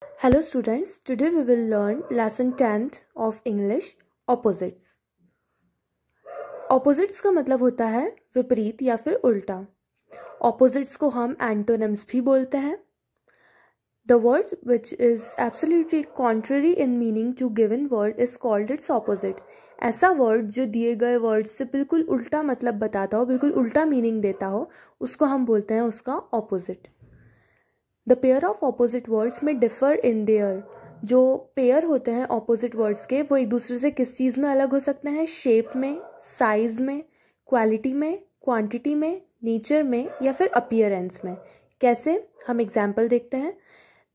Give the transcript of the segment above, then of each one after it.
Hello students, today we will learn lesson 10th of English opposites. Opposites का मतलब होता है विपरीत या फिर उल्टा. Opposites को हम antonyms भी बोलते हैं. The word which is absolutely contrary in meaning to given word is called its opposite. ऐसा word जो दिए गए word से बिल्कुल उल्टा मतलब बताता हो, बिल्कुल उल्टा meaning देता हो, उसको हम बोलते हैं उसका opposite. The pair of opposite words में डिफर इन देयर. जो पेयर होते हैं ऑपोजिट वर्ड्स के वो एक दूसरे से किस चीज़ में अलग हो सकते हैं? शेप में, साइज में, क्वालिटी में, क्वांटिटी में, नेचर में या फिर अपीयरेंस में. कैसे? हम एग्जाम्पल देखते हैं.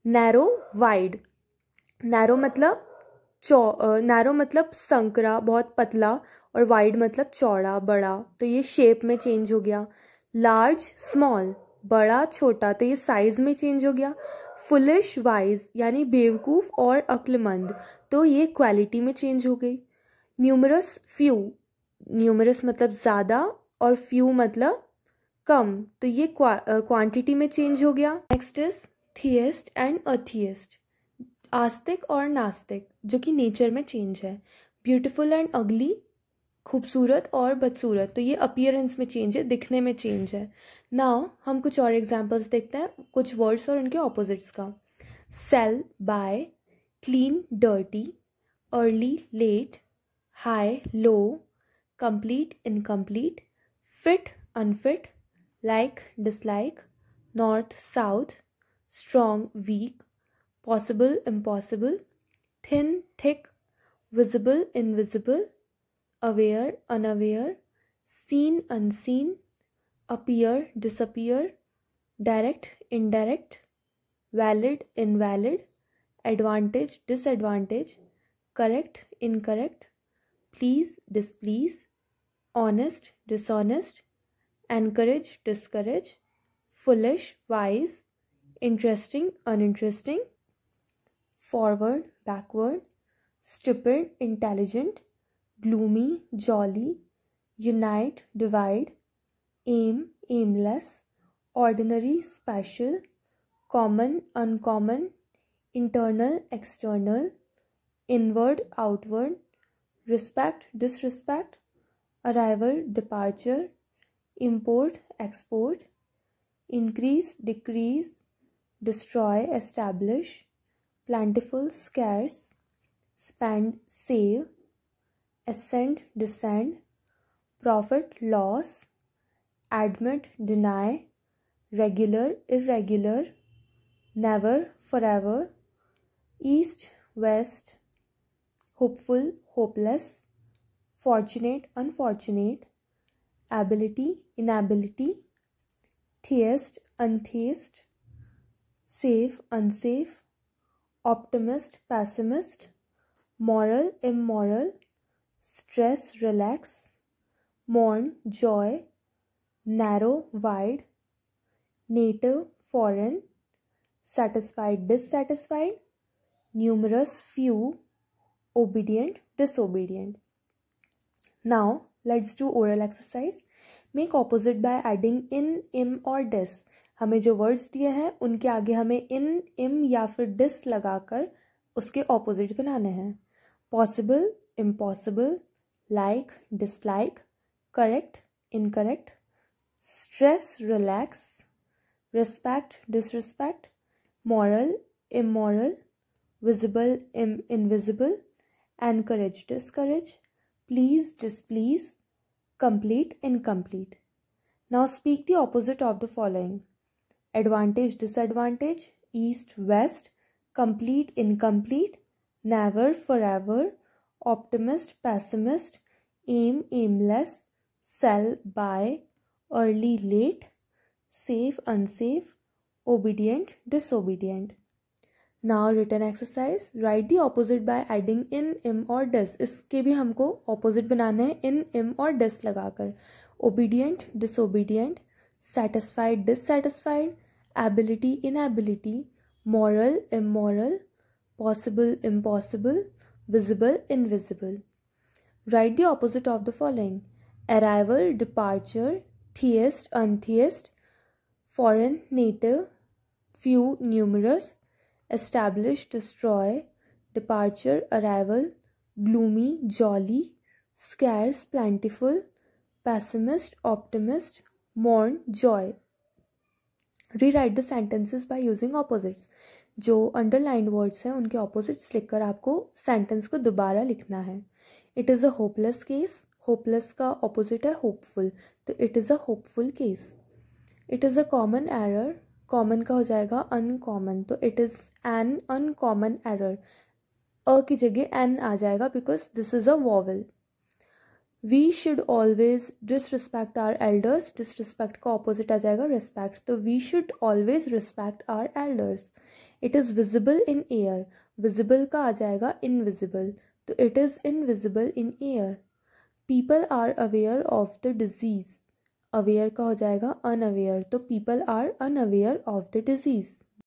Narrow wide. नैरो मतलब संकरा, बहुत पतला, और वाइड मतलब चौड़ा, बड़ा, तो ये शेप में चेंज हो गया. लार्ज स्मॉल, बड़ा छोटा, तो ये साइज में चेंज हो गया. फुलिश वाइज यानी बेवकूफ़ और अक्लमंद, तो ये क्वालिटी में चेंज हो गई. Numerous few. न्यूमरस मतलब ज़्यादा और फ्यू मतलब कम, तो ये क्वांटिटी में चेंज हो गया. Next is theist and atheist. आस्तिक और नास्तिक, जो कि नेचर में चेंज है. ब्यूटीफुल एंड अगली, खूबसूरत और बदसूरत, तो ये अपीयरेंस में चेंज है, दिखने में चेंज है. नाउ हम कुछ और एग्जांपल्स देखते हैं कुछ वर्ड्स और उनके ऑपोजिट्स का. Sell buy, clean dirty, early late, high low, complete incomplete, fit unfit, like dislike, north south, strong weak, possible impossible, thin thick, visible invisible, aware unaware, seen unseen, appear disappear, direct indirect, valid invalid, advantage disadvantage, correct incorrect, please displease, honest dishonest, encourage discourage, foolish wise, interesting uninteresting, forward backward, stupid intelligent, gloomy, jolly, unite, divide, aim, aimless, ordinary, special, common, uncommon, internal, external, inward, outward, respect, disrespect, arrival, departure, import, export, increase, decrease, destroy, establish, plentiful, scarce, spend, save, ascend, descend, profit, loss, admit, deny, regular, irregular, never, forever, east, west, hopeful, hopeless, fortunate, unfortunate, ability, inability, theist, untheist, safe, unsafe, optimist, pessimist, moral, immoral, stress, relax, mourn, joy, narrow, wide, native, foreign, satisfied, dissatisfied, numerous, few, obedient, disobedient. Now, let's do oral exercise. Make opposite by adding in, im और dis. हमें जो words दिए हैं उनके आगे हमें in, im या फिर dis लगाकर उसके opposite बनाने हैं. Possible, impossible, like, dislike, correct, incorrect, stress, relax, respect, disrespect, moral, immoral, visible, invisible, encourage, discourage, please, displease, complete, incomplete. Now speak the opposite of the following: advantage, disadvantage, east, west, complete, incomplete, never, forever, optimist, pessimist, aim, aimless, sell, buy, early, late, safe, unsafe, obedient, disobedient. Now written exercise. Write the opposite by adding in, im और dis. इसके भी हमको opposite बनाने हैं in, im और dis लगाकर. Obedient, disobedient, satisfied, dissatisfied, ability, inability, moral, immoral, possible, impossible, visible, invisible. Write the opposite of the following: arrival, departure, theist, untheist, foreign, native, few, numerous, establish, destroy, departure, arrival, gloomy, jolly, scarce, plentiful, pessimist, optimist, mourn, joy. Rewrite the sentences by using opposites. जो underlined words हैं उनके opposites लिखकर आपको sentence को दोबारा लिखना है. It is a hopeless case. Hopeless का opposite है hopeful, तो it is a hopeful case. It is a common error. Common का हो जाएगा uncommon, तो it is an uncommon error. अ की जगह n आ जाएगा because this is a vowel. We should always disrespect our elders. Disrespect का opposite आ जाएगा respect, तो we should always respect our elders. It is visible in air. Visible का आ जाएगा invisible, तो it is invisible in air. People are aware of the disease. Aware का हो जाएगा unaware, तो people are unaware of the disease.